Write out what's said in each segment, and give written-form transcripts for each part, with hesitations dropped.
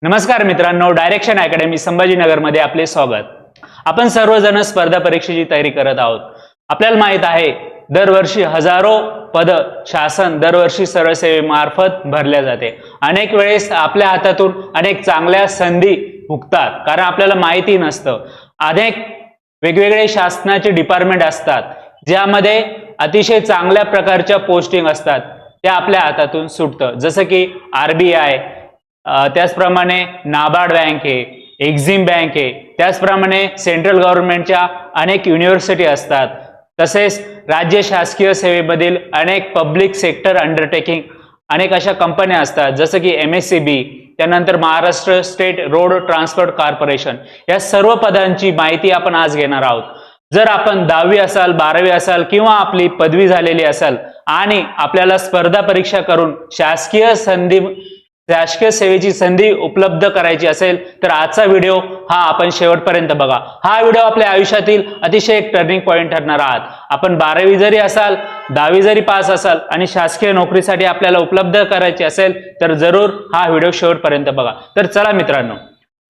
नमस्कार मित्रांनो, direction academy संभाजीनगरमध्ये आपले स्वागत। आपण सर्वजण स्पर्धा परीक्षेची तयारी करत आहोत। आपल्याला माहित आहे दरवर्षी हजारो पद शासन दरवर्षी सरसेवेमार्फत भरल्या जाते। अनेक वेळेस आपल्या हातातून अनेक चांगल्या संधी हुकतात, कारण आपल्याला माहिती नसतं। अनेक वेगवेगळे शासनाचे डिपार्टमेंट असतात ज्यामध्ये अतिशय चांगल्या प्रकारच्या पोस्टिंग असतात, त्या आपल्या हातातून सुटतं। जसं की RBI, त्याचप्रमाणे नाबार्ड बँक आहे, एक्झिम बँक आहे, त्याचप्रमाणे सेंट्रल गव्हर्नमेंटच्या अनेक युनिव्हर्सिटी असतात। तसेच राज्य शासकीय सेवेमधील अनेक पब्लिक सेक्टर अंडरटेकिंग अनेक अशा कंपन्या असतात, जसं की MSCB, त्यानंतर Maharashtra state road transport corporation. या सर्व पदांची माहिती आपण आज घेणार आहोत। जर आपण 10वी असाल, 12वी असाल किंवा आपली पदवी झालेली असाल आणि आपल्याला स्पर्धा परीक्षा करून शासकीय सेवेची संधी उपलब्ध करायची असेल तर आजचा व्हिडिओ हा आपण शेवटपर्यंत बघा। हा व्हिडिओ आपल्या आयुष्यातील अतिशय एक टर्निंग पॉइंट ठरणार आहात। आपण 12वी जरी असाल, 10वी जरी पास असाल आणि शासकीय नोकरीसाठी आपल्याला उपलब्ध करायची असेल तर जरूर हा व्हिडिओ शेवटपर्यंत बघा। तर चला मित्रांनो,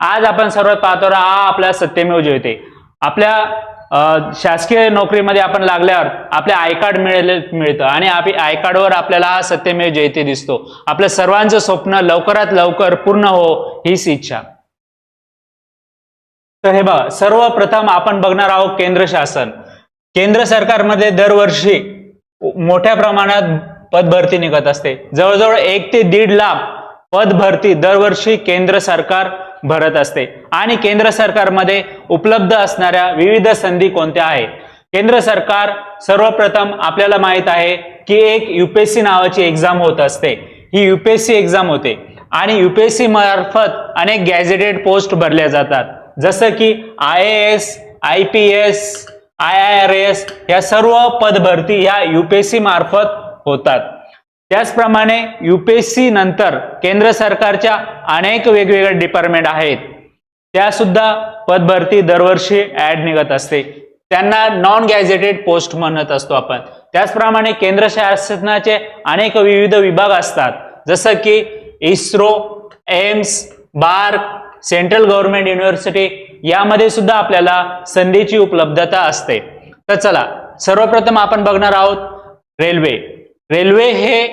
आज आपण सर्वात पाहतो हा आपला सत्यमेव जयते। आपल्या शासकीय नोकरीमध्ये आपण लागल्यावर आपल्या आय कार्ड मिळतं आणि आय कार्डवर आपल्याला हा सत्यमेव जयते दिसतो। आपल्या सर्वांचं स्वप्न लवकरात लवकर पूर्ण हो हीच इच्छा। तर हे बघा, सर्वप्रथम आपण बघणार आहोत केंद्र शासन। केंद्र सरकारमध्ये दरवर्षी मोठ्या प्रमाणात पदभरती निघत असते। जवळजवळ 1 ते 1.5 लाख पदभरती दरवर्षी केंद्र सरकार भरत असते। आणि केंद्र सरकारमध्ये उपलब्ध असणाऱ्या विविध संधी कोणत्या आहेत? केंद्र सरकार सर्वप्रथम आपल्याला माहित आहे की एक UPSC नावाची एक्झाम होत असते। ही UPSC एक्झाम होते आणि UPSC मार्फत अनेक गॅझेटेड पोस्ट भरल्या जातात, जसं की IAS, IPS, IRS या सर्व पदभरती या UPSC मार्फत होतात। त्याचप्रमाणे UPSC नंतर केंद्र सरकारच्या अनेक वेगवेगळे डिपार्टमेंट आहेत, त्या सुद्धा पदभरती दरवर्षी ऍड निघत असते। त्यांना नॉन गॅझेटेड पोस्ट म्हणत असतो आपण। त्याचप्रमाणे केंद्र शासनाचे अनेक विविध विभाग असतात, जसं की ISRO, AIIMS, BARC, central government university यामध्ये सुद्धा आपल्याला संधीची उपलब्धता असते। तर चला, सर्वप्रथम आपण बघणार आहोत रेल्वे। रेल्वे हे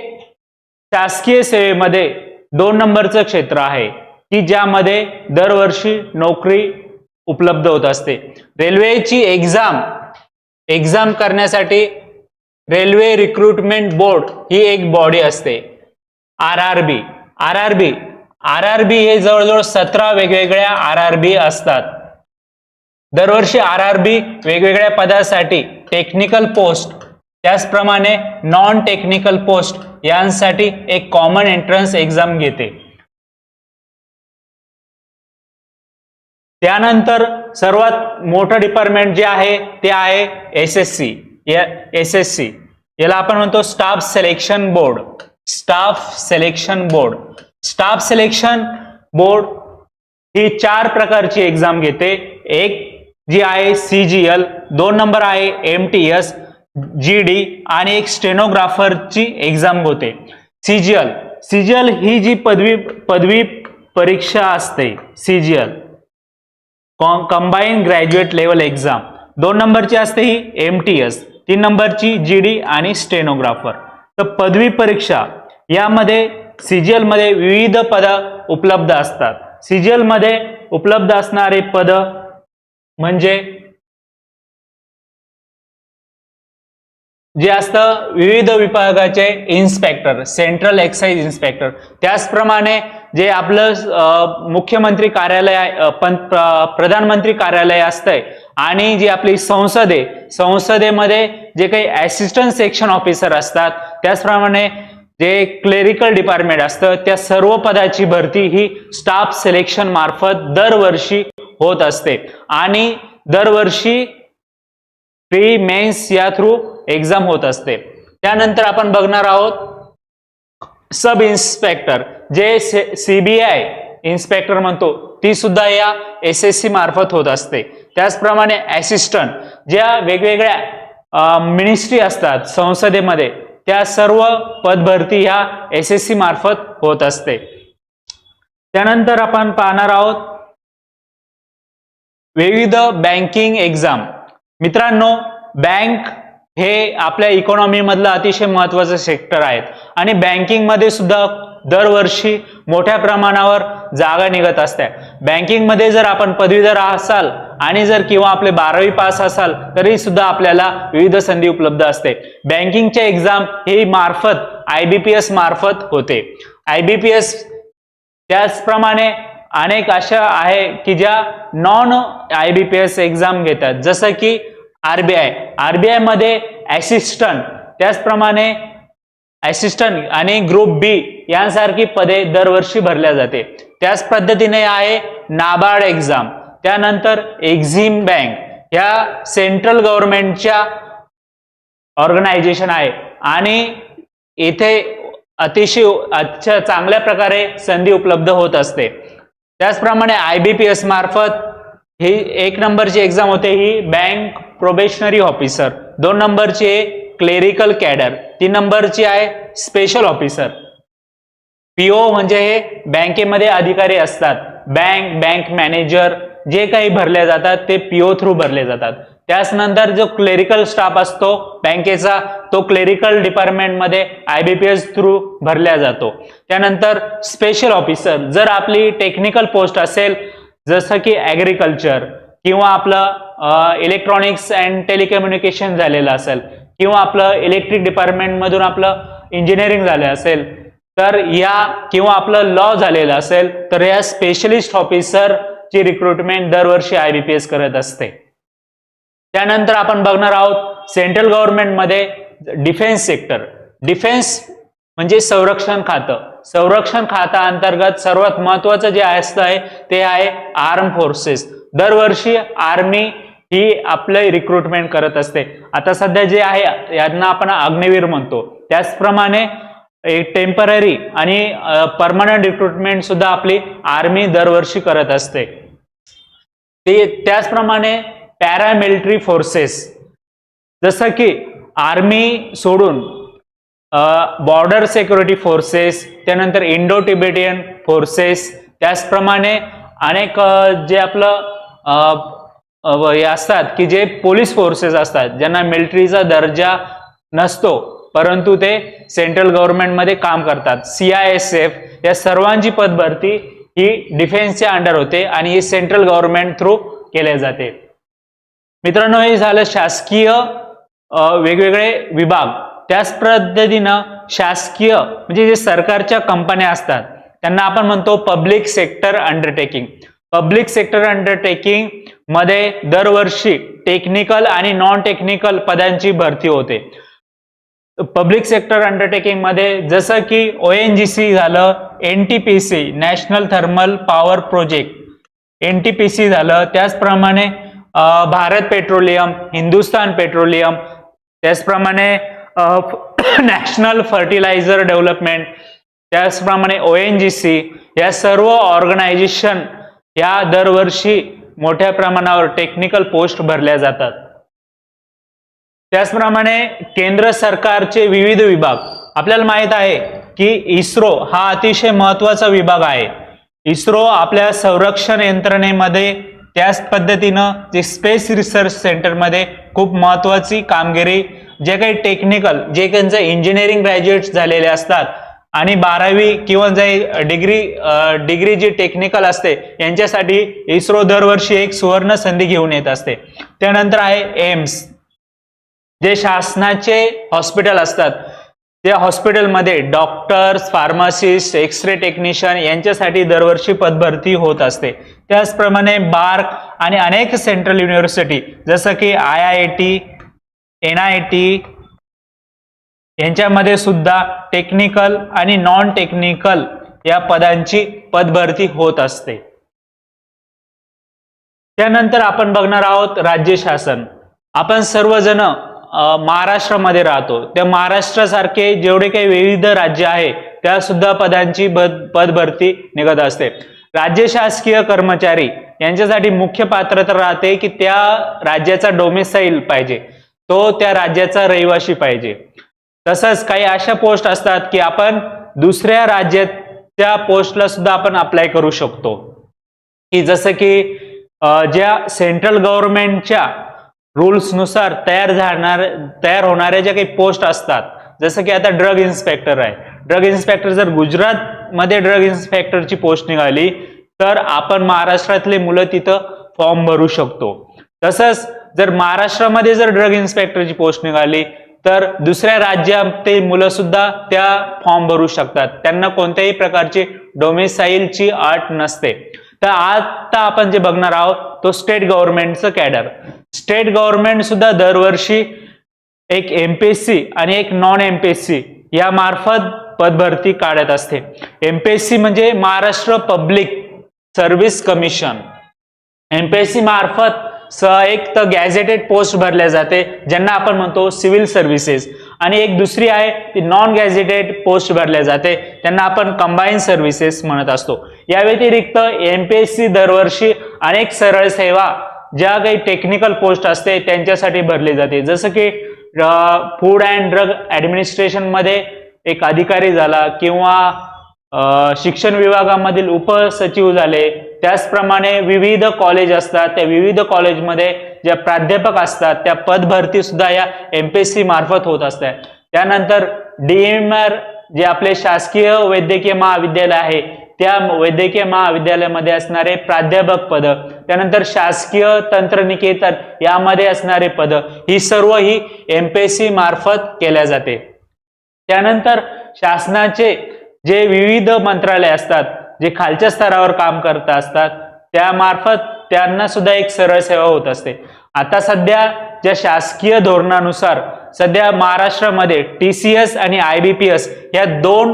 शासकीय सेवेमध्ये 2 नंबरचं क्षेत्र आहे की ज्यामध्ये दरवर्षी नोकरी उपलब्ध होत असते। रेल्वेची एक्झाम करण्यासाठी रेल्वे रिक्रुटमेंट बोर्ड ही एक बॉडी असते, RRB हे जवळजवळ 17 वेगवेगळ्या RRB असतात। दरवर्षी RRB वेगवेगळ्या पदासाठी टेक्निकल पोस्ट, त्याचप्रमाणे नॉन टेक्निकल पोस्ट यांसाठी एक कॉमन एंट्रन्स एक्झाम घेते। त्यानंतर सर्वात मोठं डिपार्टमेंट जे आहे ते आहे SSC। याला आपण म्हणतो staff selection board. Staff selection board ही 4 प्रकारची एक्झाम घेते। एक जी आहे CGL, 2 नंबर आहे MTS, GD आणि एक स्टेनोग्राफरची एक्झाम होते। CGL ही जी पदवी परीक्षा असते, CGL combine graduate level exam, 2 नंबरची असते ही MTS, 3 नंबरची GD आणि स्टेनोग्राफर। तर पदवी परीक्षा यामध्ये CGL मध्ये विविध पद उपलब्ध असतात। CGL मध्ये उपलब्ध असणारे पद म्हणजे जे असतं विविध विभागाचे इन्स्पेक्टर, सेंट्रल एक्साइज इन्स्पेक्टर। त्याचप्रमाणे जे आपलं मुख्यमंत्री कार्यालय, प्रधानमंत्री कार्यालय असतंय आणि जी आपली संसदेमध्ये जे काही असिस्टंट सेक्शन ऑफिसर असतात, त्याचप्रमाणे जे क्लेरिकल डिपार्टमेंट असतं, त्या सर्व पदाची भरती ही स्टाफ सिलेक्शन मार्फत दरवर्षी होत असते आणि दरवर्षी प्री मेन्स या थ्रू एक्झाम होत असते। त्यानंतर आपण बघणार आहोत सब इन्स्पेक्टर, जे CBI इन्स्पेक्टर म्हणतो, ती सुद्धा या SSC मार्फत होत असते। त्याचप्रमाणे असिस्टंट, ज्या वेगवेगळ्या मिनिस्ट्री असतात संसदेमध्ये, त्या सर्व पदभरती ह्या SSC मार्फत होत असते। त्यानंतर आपण पाहणार आहोत विविध बँकिंग एक्झाम. मित्रांनो, बँक हे आपल्या इकॉनॉमी मधलं अतिशय महत्वाचं सेक्टर आहेत आणि बँकिंग मध्ये सुद्धा दरवर्षी मोठ्या प्रमाणावर जागा निघत असतात. बँकिंग मध्ये जर आपण पदवीधर असाल आणि जर किंवा आपले 12वी पास असाल तरी सुद्धा आपल्याला विविध संधी उपलब्ध असते. बँकिंगचे एक्झाम हे मार्फत IBPS मार्फत होते. IBPS त्याचप्रमाणे अनेक अशा आहे की ज्या नॉन IBPS एक्झाम घेतात, जसं की RBI मध्ये असिस्टंट, त्याचप्रमाणे असिस्टंट आणि ग्रुप बी यांसारखी पदे दरवर्षी भरल्या जाते. त्याच पद्धतीने आहे नाबार्ड एक्झाम. त्यानंतर एक्झिम बँक या सेंट्रल गव्हर्नमेंटच्या ऑर्गनायझेशन आहे आणि येथे अतिशय चांगल्या प्रकारे संधी उपलब्ध होत असते. त्याचप्रमाणे IBPS मार्फत ही 1 नंबरची एक्झाम होते, ही बँक प्रोबेशनरी ऑफिसर. 2 नंबरची आहे क्लेरिकल कॅडर. 3 नंबरची आहे स्पेशल ऑफिसर. PO म्हणजे हे बँकेमध्ये अधिकारी असतात. बँक मॅनेजर जे काही भरले जातात ते PO थ्रू भरले जातात. त्याचनंतर जो क्लेरिकल स्टाफ असतो बँकेचा तो क्लेरिकल डिपार्टमेंटमध्ये IBPS थ्रू भरला जातो. त्यानंतर स्पेशल ऑफिसर, जर आपली टेक्निकल पोस्ट असेल जसं की ॲग्रिकल्चर किंवा आपलं इलेक्ट्रॉनिक्स अँड टेलिकम्युनिकेशन झालेलं असेल किंवा आपलं इलेक्ट्रिक डिपार्टमेंट मधून आपलं इंजिनिअरिंग झालं असेल तर या किंवा आपलं लॉ झालेलं असेल तर या स्पेशलिस्ट ऑफिसर ची रिक्रुटमेंट दरवर्षी IBPS करत असते. त्यानंतर आपण बघणार आहोत सेंट्रल गव्हर्नमेंट मध्ये डिफेन्स सेक्टर. डिफेन्स म्हणजे संरक्षण खातं. संरक्षण खाता अंतर्गत सर्वात महत्वाचं जे आहे ते आहे आर्म फोर्सेस. दरवर्षी आर्मी ही आपले रिक्रुटमेंट करत असते. आता सध्या जे आहे यांना आपण अग्निवीर म्हणतो. त्याचप्रमाणे टेम्पररी आणि परमनंट रिक्रुटमेंट सुद्धा आपली आर्मी दरवर्षी करत असते. त्याचप्रमाणे पॅरामिलिटरी फोर्सेस, जसं की आर्मी सोडून बॉर्डर सिक्युरिटी फोर्सेस, त्यानंतर इंडो टिबेटियन फोर्सेस, त्याचप्रमाणे अनेक जे आपलं हे असतात की जे पोलीस फोर्सेस असतात ज्यांना मिलिटरीचा दर्जा नसतो परंतु ते सेंट्रल गव्हर्नमेंटमध्ये काम करतात. CISF या सर्वांची पदभरती ही डिफेन्सच्या अंडर होते आणि ही सेंट्रल गव्हर्नमेंट थ्रू केले जाते. मित्रांनो, हे झालं शासकीय वेगवेगळे विभाग. त्याच पद्धतीनं शासकीय म्हणजे जे सरकारच्या कंपन्या असतात त्यांना आपण म्हणतो public sector undertaking. Public sector undertaking मध्ये दरवर्षी टेक्निकल आणि नॉन टेक्निकल पदांची भरती होते. पब्लिक सेक्टर अंडरटेकिंग मध्ये जसं की ONGC झालं, NTPC national thermal power project NTPC झालं, त्याचप्रमाणे भारत पेट्रोलियम, हिंदुस्तान पेट्रोलियम, त्याचप्रमाणे नॅशनल फर्टिलायझर डेव्हलपमेंट, त्याचप्रमाणे ONGC या सर्व ऑर्गनायझेशन या दरवर्षी मोठ्या प्रमाणावर टेक्निकल पोस्ट भरल्या जातात. त्याचप्रमाणे केंद्र सरकारचे विविध विभाग. आपल्याला माहित आहे की इस्रो हा अतिशय महत्वाचा विभाग आहे. इस्रो आपल्या संरक्षण यंत्रणेमध्ये त्याच पद्धतीनं जे स्पेस रिसर्च सेंटरमध्ये खूप महत्वाची कामगिरी, जे काही टेक्निकल जे त्यांचे इंजिनिअरिंग ग्रॅज्युएट्स झालेले असतात आणि 12वी किंवा जे डिग्री जी टेक्निकल असते यांच्यासाठी इस्रो दरवर्षी एक सुवर्ण संधी घेऊन येत असते. त्यानंतर आहे एम्स, जे शासनाचे हॉस्पिटल असतात त्या हॉस्पिटलमध्ये डॉक्टर्स, फार्मासिस्ट, एक्सरे टेक्निशियन यांच्यासाठी दरवर्षी पदभरती होत असते. त्याचप्रमाणे बार्क आणि अनेक सेंट्रल युनिव्हर्सिटी जसं की IIT, NIT यांच्यामध्ये सुद्धा टेक्निकल आणि नॉन टेक्निकल या पदांची पदभरती होत असते. त्यानंतर आपण बघणार आहोत राज्य शासन. आपण सर्वजण महाराष्ट्रामध्ये राहतो. त्या महाराष्ट्रासारखे जेवढे काही विविध राज्य आहे त्या सुद्धा पदांची पदभरती निघत असते. राज्य शासकीय कर्मचारी यांच्यासाठी मुख्य पात्रता राहते की त्या राज्याचा डोमेसाईल पाहिजे, तो त्या राज्याचा रहिवासी पाहिजे. तसंच काही अशा पोस्ट असतात की आपण दुसऱ्या राज्यात त्या पोस्टला सुद्धा आपण अप्लाय करू शकतो, की जसं की ज्या सेंट्रल गव्हर्नमेंटच्या रूल्स नुसार तयार होणाऱ्या ज्या काही पोस्ट असतात, जसं की आता ड्रग इन्स्पेक्टर आहे. ड्रग इन्स्पेक्टर जर गुजरातमध्ये ड्रग इन्स्पेक्टरची पोस्ट निघाली तर आपण महाराष्ट्रातले मुलं तिथं फॉर्म भरू शकतो. तसंच जर महाराष्ट्रामध्ये जर ड्रग इन्स्पेक्टरची पोस्ट निघाली तर दुसऱ्या राज्यातील मुलं सुद्धा त्या फॉर्म भरू शकतात. त्यांना कोणत्याही प्रकारची डोमिसाईलची अट नसते. तर आता आपण जे बघणार आहोत तो स्टेट गव्हर्नमेंटचं कॅडर. स्टेट गव्हर्नमेंट सुद्धा दरवर्षी एक एमपीएससी आणि एक नॉन एमपीएससी या मार्फत पदभरती काढत असते. एमपीएससी म्हणजे Maharashtra public service commission. MPSC मार्फत एक तर गॅझेटेड पोस्ट भरल्या जाते ज्यांना आपण म्हणतो सिव्हिल सर्व्हिसेस, आणि एक दुसरी आहे ती नॉन गॅझेटेड पोस्ट भरल्या जाते त्यांना आपण कंबाईन सर्व्हिसेस म्हणत असतो. या व्यतिरिक्त एमपीएससी दरवर्षी अनेक सरळ सेवा ज्या काही टेक्निकल पोस्ट असते त्यांच्यासाठी भरली जाते. जसं की फूड अँड ड्रग ऍडमिनिस्ट्रेशन मध्ये एक अधिकारी झाला किंवा शिक्षण विभागामधील उपसचिव झाले. त्याचप्रमाणे विविध कॉलेज असतात, त्या विविध कॉलेजमध्ये ज्या प्राध्यापक असतात त्या पदभरती सुद्धा या एमपीएससी मार्फत होत असतात. त्यानंतर डीएमआर जे आपले शासकीय वैद्यकीय महाविद्यालय आहे त्या वैद्यकीय महाविद्यालयामध्ये असणारे प्राध्यापक पद, त्यानंतर शासकीय तंत्रनिकेतन यामध्ये असणारे पद, ही सर्व ही एमपीएससी मार्फत केल्या जाते. त्यानंतर शासनाचे जे विविध मंत्रालय असतात जे खालच्या स्तरावर काम करत असतात त्यामार्फत त्यांना सुद्धा एक सरळ सेवा होत असते. आता सध्या ज्या शासकीय धोरणानुसार सध्या महाराष्ट्रामध्ये टीसीएस आणि आयबीपीएस या दोन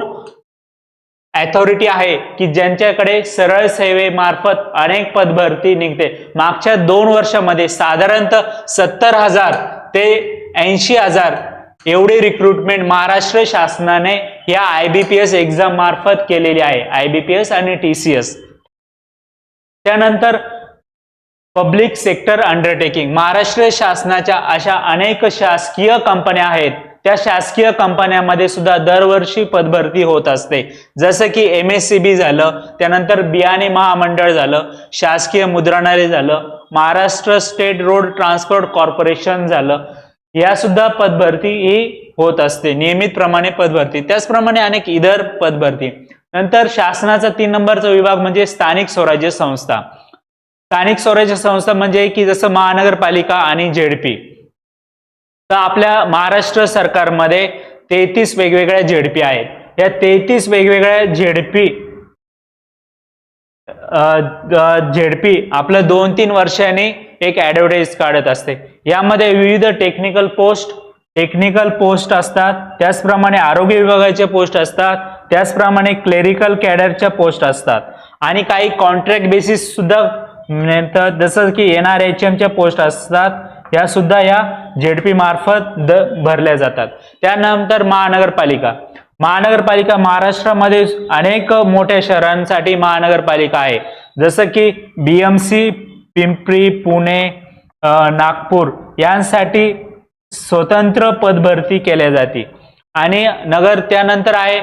अथॉरिटी आहे की ज्यांच्याकडे सरळ सेवेमार्फत अनेक पदभरती निघते. मागच्या 2 वर्षामध्ये साधारणतः 70,000 ते 80,000 एवढी रिक्रुटमेंट महाराष्ट्र शासनाने या आयबीपीएस एक्झाम मार्फत केलेली आहे, आयबीपीएस आणि टीसीएस. त्यानंतर पब्लिक सेक्टर अंडरटेकिंग. महाराष्ट्र शासनाच्या अशा अनेक शासकीय कंपन्या आहेत, त्या शासकीय कंपन्यांमध्ये सुद्धा दरवर्षी पदभरती होत असते. जसं की एमएससीबी झालं, त्यानंतर बियाणे महामंडळ झालं, शासकीय मुद्रणालय झालं, Maharashtra state road transport corporation झालं, या सुद्धा पदभरती ही होत असते नियमितप्रमाणे पदभरती. त्याचप्रमाणे अनेक इतर पदभरती. नंतर शासनाचा 3 नंबरचा विभाग म्हणजे स्थानिक स्वराज्य संस्था. स्थानिक स्वराज्य संस्था म्हणजे की जसं महानगरपालिका आणि झेडपी. तर आपल्या महाराष्ट्र सरकारमध्ये 33 वेगवेगळ्या झेडपी आहेत. या 33 वेगवेगळ्या झेडपी आपलं 2-3 वर्षांनी एक ऍडव्हर्टाइज काढत असते. यामध्ये विविध टेक्निकल पोस्ट असतात, त्याचप्रमाणे आरोग्य विभागाच्या पोस्ट असतात, त्याचप्रमाणे क्लेरिकल कॅडरच्या पोस्ट असतात आणि काही कॉन्ट्रॅक्ट बेसिस सुद्धा मिळतात, जसं की NRHMच्या पोस्ट असतात. या सुद्धा या झेडपी मार्फत भरल्या जातात. त्यानंतर महानगरपालिका महाराष्ट्रामध्ये अनेक मोठ्या शहरांसाठी महानगरपालिका आहे, जसं की BMC, पिंपरी, पुणे, नागपूर यांसाठी स्वतंत्र पदभरती केल्या जाते. आणि त्यानंतर आहे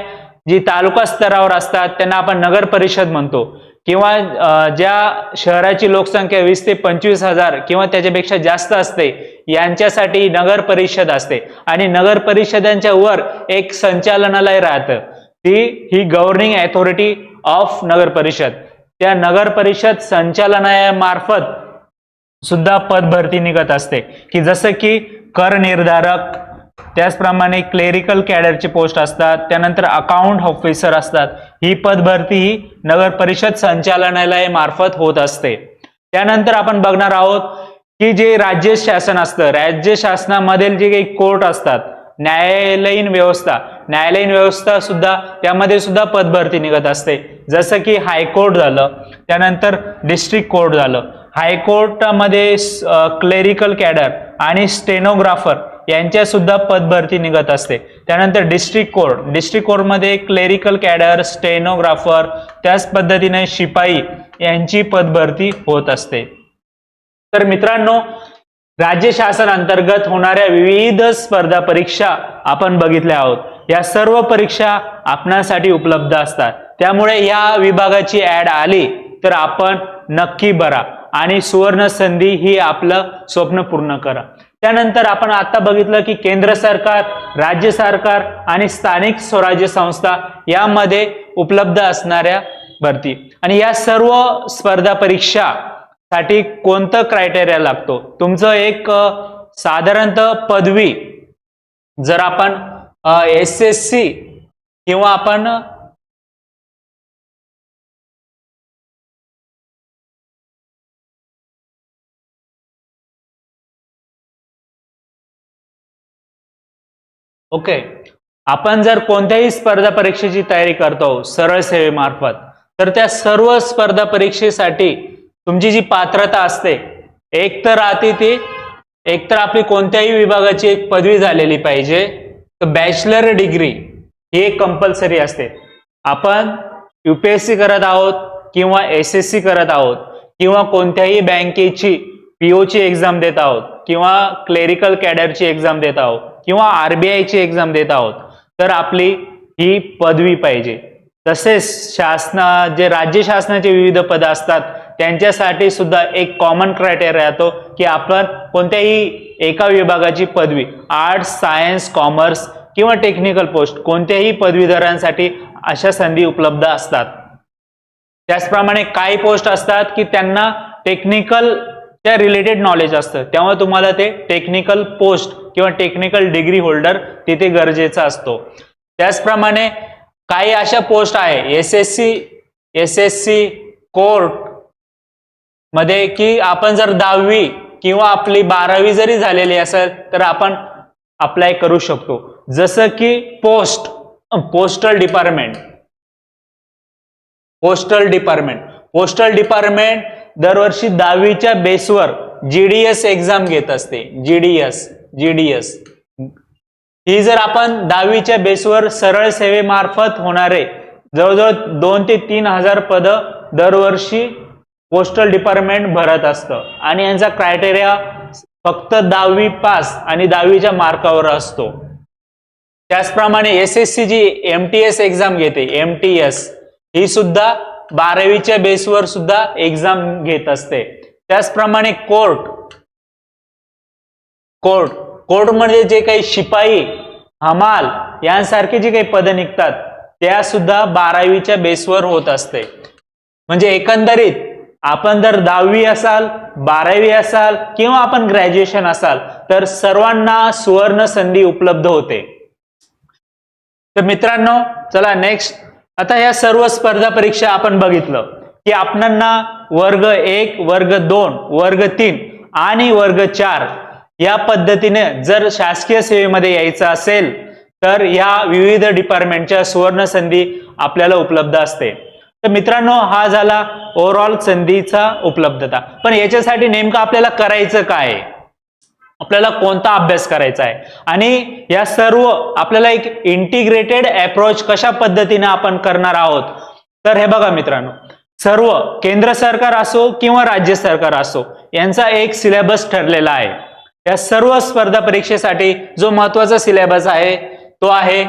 जी तालुका स्तरावर असतात त्यांना आपण नगर परिषद म्हणतो, किंवा ज्या शहराची लोकसंख्या 20 ते 25 हजार किंवा त्याच्यापेक्षा जास्त असते यांच्यासाठी नगर परिषद असते. आणि नगर परिषदांच्या वर एक संचालनालय राहतं, ही गव्हर्निंग अथॉरिटी ऑफ नगर परिषद. त्या नगर परिषद संचालनालयामार्फत सुद्धा पदभरती निघत असते, की जसं की कर निर्धारक, त्याचप्रमाणे क्लेरिकल कॅडरचे पोस्ट असतात, त्यानंतर अकाउंट ऑफिसर असतात. ही पदभरती ही नगर परिषद संचालनालय मार्फत होत असते. त्यानंतर आपण बघणार आहोत की जे राज्य शासन असतं, राज्य शासनामधील जे काही कोर्ट असतात, न्यायालयीन व्यवस्था सुद्धा त्यामध्ये सुद्धा पदभरती निघत असते. जसं की हायकोर्ट झालं, त्यानंतर डिस्ट्रिक्ट कोर्ट झालं. हायकोर्टामध्ये क्लेरिकल कॅडर आणि स्टेनोग्राफर यांच्या सुद्धा पदभरती निघत असते. त्यानंतर डिस्ट्रिक्ट कोर्टमध्ये क्लेरिकल कॅडर, स्टेनोग्राफर, त्याच पद्धतीने शिपाई यांची पदभरती होत असते. तर मित्रांनो, राज्य शासन अंतर्गत होणाऱ्या विविध स्पर्धा परीक्षा आपण बघितल्या आहोत. या सर्व परीक्षा आपणासाठी उपलब्ध असतात. त्यामुळे या विभागाची ऍड आली तर आपण नक्की भरा आणि सुवर्ण संधी ही आपलं स्वप्न पूर्ण करा. त्यानंतर आपण आता बघितलं की केंद्र सरकार, राज्य सरकार आणि स्थानिक स्वराज्य संस्था यामध्ये उपलब्ध असणाऱ्या भरती आणि या सर्व स्पर्धा परीक्षा साठी कोणतं क्रायटेरिया लागतो. तुमचं एक साधारणतः पदवी जर आपण SSC किंवा आपण ओके, आपण जर कोणत्याही स्पर्धा परीक्षेची तयारी करतो सरळ सेवेमार्फत, तर त्या सर्व स्पर्धा परीक्षेसाठी तुमची जी पात्रता असते एक तर आपली कोणत्याही विभागाची एक पदवी झालेली पाहिजे, तर बॅचलर डिग्री ही एक कंपल्सरी असते. आपण UPSC करत आहोत किंवा SSC करत आहोत किंवा कोणत्याही बँकेची POची एक्झाम देत आहोत किंवा क्लेरिकल कॅडरची एक्झाम देत आहोत किंवा RBIची एक्झाम देत आहोत, तर आपली ही पदवी पाहिजे. तसेच जे राज्य शासनाचे विविध पद असतात त्यांच्यासाठी सुद्धा एक कॉमन क्रायटेरिया येतो की आपण कोणत्याही एका विभागाची पदवी, आर्ट्स, सायन्स, कॉमर्स किंवा टेक्निकल पोस्ट कोणत्याही पदवीधरांसाठी अशा संधी उपलब्ध असतात. त्याचप्रमाणे काही पोस्ट असतात की त्यांना टेक्निकल त्या रिलेटेड नॉलेज असतं, त्यामुळे तुम्हाला ते टेक्निकल पोस्ट किंवा टेक्निकल डिग्री होल्डर तिथे गरजेचा असतो. त्याचप्रमाणे काही अशा पोस्ट आहे SSC कोर्ट मध्ये की आपण जर 10वी किंवा आपली 12वी जरी झालेली असेल तर आपण अप्लाय करू शकतो. जसं की पोस्टल डिपार्टमेंट दरवर्षी 10वीच्या बेसवर GDS एक्झाम घेत असते. GDS ही जर आपण 10वीच्या बेसवर सरळ सेवेमार्फत होणारे जवळजवळ 2 ते 3 हजार पद दरवर्षी पोस्टल डिपार्टमेंट भरत असतं आणि यांचा क्रायटेरिया फक्त 10वी पास आणि 10वीच्या मार्कावर असतो. त्याचप्रमाणे SSC जी MTS एक्झाम घेते, MTS ही सुद्धा 12वीच्या बेसवर सुद्धा एक्झाम घेत असते. त्याचप्रमाणे कोर्ट मध्ये जे काही शिपाई, हमाल यांसारखे जे काही पद निघतात त्या सुद्धा 12वीच्या बेसवर होत असते. म्हणजे एकंदरीत आपण जर 10वी असाल, 12वी असाल किंवा आपण ग्रॅज्युएशन असाल तर सर्वांना सुवर्ण संधी उपलब्ध होते. तर मित्रांनो, चला नेक्स्ट. आता या सर्व स्पर्धा परीक्षा आपण बघितलं की आपणांना वर्ग 1, वर्ग 2, वर्ग 3 आणि वर्ग 4 या पद्धतीने जर शासकीय सेवेमध्ये यायचं असेल तर या विविध डिपार्टमेंटच्या सुवर्ण संधी आपल्याला उपलब्ध असते. तर मित्रांनो, हा झाला ओव्हरऑल संधीचा उपलब्धता. पण याच्यासाठी नेमकं आपल्याला करायचं काय, आपल्याला कोणता अभ्यास करायचा आहे आणि या सर्व आपल्याला एक इंटिग्रेटेड अप्रोच कशा पद्धतीने आपण करणार आहोत. तर हे बघा मित्रांनो, सर्व केंद्र सरकार असो किंवा राज्य सरकार असो यांचा एक सिलेबस ठरलेला आहे. या सर्व स्पर्धा परीक्षेसाठी जो महत्वाचा सिलेबस आहे तो आहे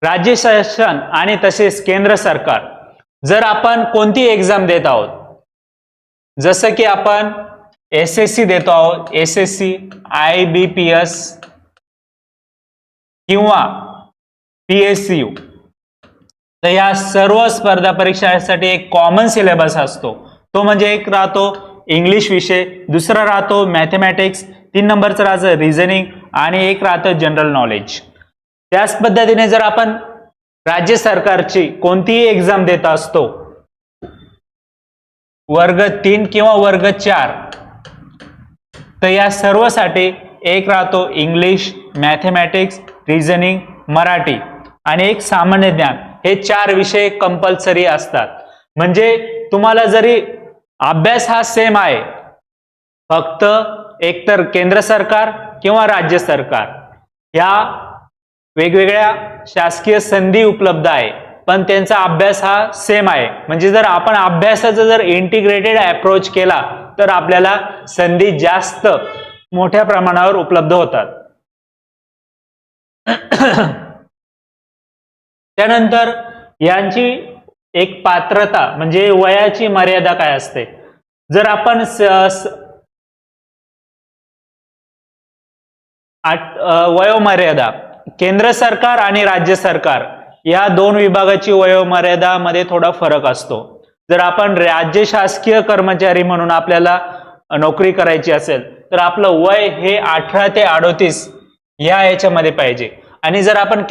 राज्य शासन आणि तसेच केंद्र सरकार. जर आपण कोणती एक्झाम देत आहोत, जसं की आपण SSC देतो आहोत, SSC, IBPS किंवा PSU, तर या सर्व स्पर्धा परीक्षांसाठी एक कॉमन सिलेबस असतो. तो म्हणजे एक राहतो इंग्लिश विषय, दुसरा राहतो मॅथमॅटिक्स, 3 नंबरचं राहतं रिझनिंग आणि एक राहतं जनरल नॉलेज. त्याच पद्धतीने जर आपण राज्य सरकारची कोणतीही एक्झाम देत असतो वर्ग 3 किंवा वर्ग 4, तर या सर्वसाठी एक राहतो इंग्लिश, मॅथमॅटिक्स, रिझनिंग, मराठी आणि एक सामान्य ज्ञान. हे 4 विषय कंपल्सरी असतात. म्हणजे तुम्हाला जरी अभ्यास हा सेम आहे, फक्त एकतर केंद्र सरकार किंवा राज्य सरकार या वेगवेगळ्या शासकीय संधी उपलब्ध आहे, पण त्यांचा अभ्यास हा सेम आहे. म्हणजे जर आपण अभ्यासाचा जर इंटिग्रेटेड अप्रोच केला तर आपल्याला संधी जास्त मोठ्या प्रमाणावर उपलब्ध होतात. त्यानंतर यांची एक पात्रता म्हणजे वयाची मर्यादा काय असते. जर आपण वयोमर्यादा, केंद्र सरकार आणि राज्य सरकार या दोन विभागाची वयोमर्यादा मध्ये थोडा फरक असतो. जर आपण राज्य शासकीय कर्मचारी म्हणून आपल्याला नोकरी करायची असेल तर आपलं वय हे 18 ते 38 या याच्यामध्ये पाहिजे. आणि जर आपण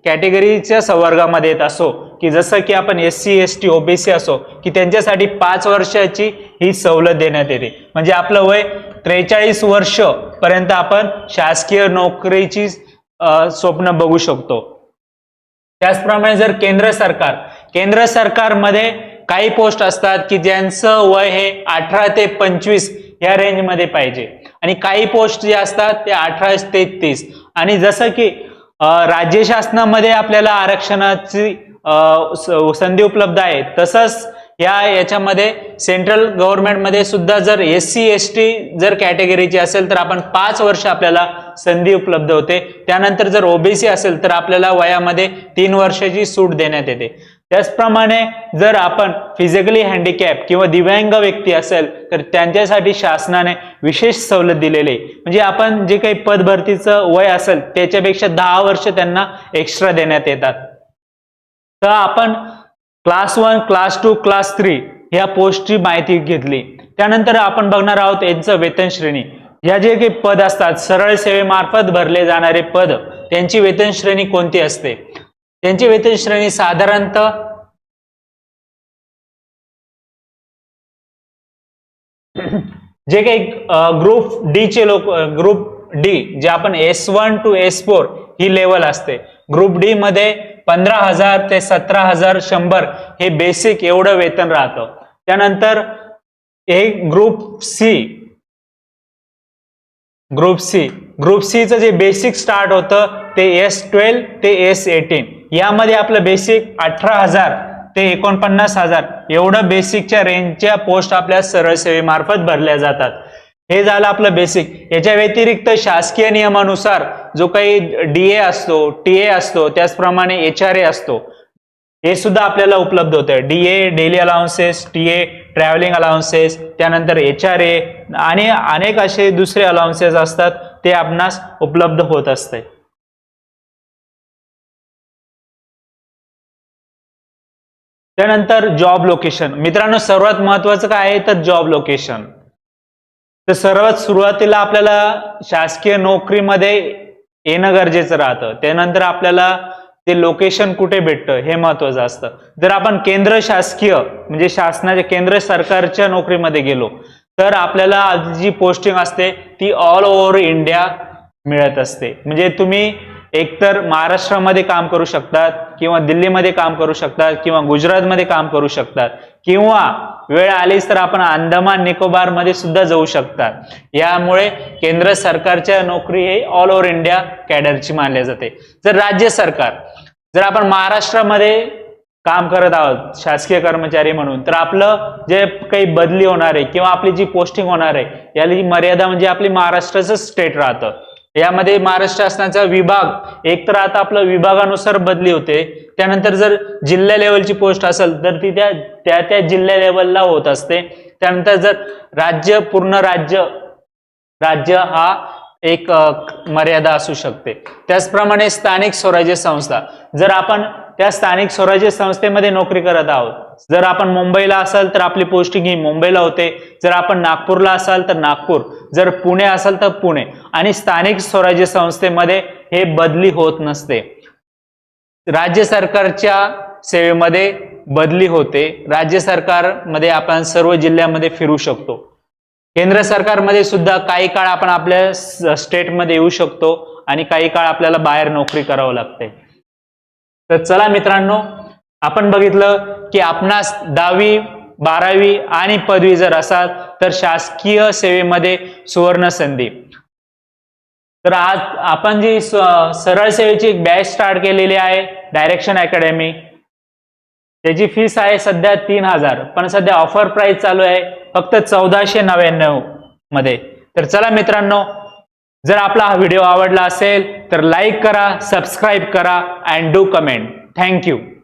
कॅटेगरीच्या संवर्गामध्ये येत असो की जसं की आपण SC ST OBC असो की त्यांच्यासाठी 5 वर्षाची ही सवलत देण्यात येते. म्हणजे आपलं वय 43 वर्ष पर्यंत आपण शासकीय नोकरीची स्वप्न बघू शकतो. त्याचप्रमाणे जर केंद्र सरकारमध्ये काही पोस्ट असतात की ज्यांचं वय हे 18 ते 25 या रेंजमध्ये पाहिजे आणि काही पोस्ट जे असतात ते 18 ते 30. आणि जसं की राज्य शासनामध्ये आपल्याला आरक्षणाची संधी उपलब्ध आहे, तसंच याच्यामध्ये सेंट्रल गव्हर्नमेंटमध्ये सुद्धा जर SC ST जर कॅटेगरीची असेल तर आपण 5 वर्ष आपल्याला संधी उपलब्ध होते. त्यानंतर जर OBC असेल तर आपल्याला वयामध्ये 3 वर्षाची सूट देण्यात येते. त्याचप्रमाणे जर आपण फिजिकली हँडिकॅप किंवा दिव्यांग व्यक्ती असेल तर त्यांच्यासाठी शासनाने विशेष सवलत दिलेली आहे. म्हणजे आपण जे काही पद भरतीचं वय असेल त्याच्यापेक्षा 10 वर्ष त्यांना एक्स्ट्रा देण्यात येतात. तर आपण क्लास 1, क्लास 2, क्लास 3 ह्या पोस्टची माहिती घेतली. त्यानंतर आपण बघणार आहोत यांचं वेतन श्रेणी. या जे काही पद असतात सरळ सेवेमार्फत भरले जाणारे पद, त्यांची वेतन श्रेणी कोणती असते. त्यांची वेतन श्रेणी साधारणतः जे काही ग्रुप डी चे ग्रुप डी जे आपण S1 to S4 he level असते. ग्रुप डी मध्ये 15,000 ते 17,100 हे बेसिक एवढं वेतन राहतं. त्यानंतर एक ग्रुप सी चं जे बेसिक स्टार्ट होतं ते S12 ते S18. यामध्ये आपलं बेसिक 18,000 ते 49,000 एवढं बेसिकच्या रेंजच्या पोस्ट आपल्या सरळ सेवेमार्फत भरल्या जातात. हे झालं आपलं बेसिक. याच्या व्यतिरिक्त शासकीय नियमानुसार जो काही DA असतो, TA असतो, त्याचप्रमाणे HRA असतो, हे सुद्धा आपल्याला उपलब्ध होतं. DA daily allowances, TA travelling allowances, त्यानंतर HRA आणि अनेक असे दुसरे अलाउन्सेस असतात, ते आपणास उपलब्ध होत असते. त्यानंतर जॉब लोकेशन. मित्रांनो, सर्वात महत्वाचं काय आहे तर जॉब लोकेशन. तर सर्वात सुरुवातीला आपल्याला शासकीय नोकरीमध्ये येणं गरजेचं राहतं. त्यानंतर आपल्याला ते लोकेशन कुठे भेटतं हे महत्वाचं असतं. जर आपण केंद्र शासकीय म्हणजे शासनाच्या केंद्र सरकारच्या नोकरीमध्ये गेलो तर आपल्याला जी पोस्टिंग असते ती ऑल ओव्हर इंडिया मिळत असते. म्हणजे तुम्ही एकतर महाराष्ट्रामध्ये काम करू शकतात किंवा दिल्लीमध्ये काम करू शकतात किंवा गुजरातमध्ये काम करू शकतात किंवा वेळ आलीच तर आपण अंदमान निकोबार मध्ये सुद्धा जाऊ शकतात. यामुळे केंद्र सरकारच्या नोकरी हे ऑल ओव्हर इंडिया कॅडरची मानली जाते. जर राज्य सरकार, जर आपण महाराष्ट्रामध्ये काम करत आहोत शासकीय कर्मचारी म्हणून, तर आपलं जे काही बदली होणार आहे किंवा आपली जी पोस्टिंग होणार आहे याची मर्यादा म्हणजे आपली महाराष्ट्राचं स्टेट राहतं. यामध्ये महाराष्ट्र शासनाचा विभाग एक तर आता आपलं विभागानुसार बदली होते. त्यानंतर जर जिल्हा लेवलची पोस्ट असेल तर ती त्या जिल्हा लेवलला होत असते. त्यानंतर जर राज्य, पूर्ण राज्य हा एक मर्यादा असू शकते. त्याचप्रमाणे स्थानिक स्वराज्य संस्था, जर आपण त्या स्थानिक स्वराज्य संस्थेमध्ये नोकरी करत आहोत, जर आपण मुंबईला असाल तर आपली पोस्टिंग ही मुंबईला होते, जर आपण नागपूरला असाल तर नागपूर, जर पुणे असाल तर पुणे. आणि स्थानिक स्वराज्य संस्थेमध्ये हे बदली होत नसते. राज्य सरकारच्या सेवेमध्ये बदली होते. राज्य सरकारमध्ये आपण सर्व जिल्ह्यामध्ये फिरू शकतो. केंद्र सरकारमध्ये सुद्धा काही काळ आपण आपल्या स्टेटमध्ये येऊ शकतो आणि काही काळ आपल्याला बाहेर नोकरी करावं लागते. तर चला मित्रांनो, आपण बघितलं की आपणास 10वी 12वी आणि पदवी जर असाल तर शासकीय सेवेमध्ये सुवर्ण संधी. तर आज आपण जी सरळ सेवेची एक बॅच स्टार्ट केलेली आहे डायरेक्शन अकॅडमी, त्याची फीस आहे सध्या 3000, पण सध्या ऑफर प्राइस चालू आहे फक्त 1499 मध्ये. तर चला मित्रांनो, जर आपला हा व्हिडिओ आवडला असेल तर लाईक करा, सबस्क्राईब करा अँड डू कमेंट. थँक्यू.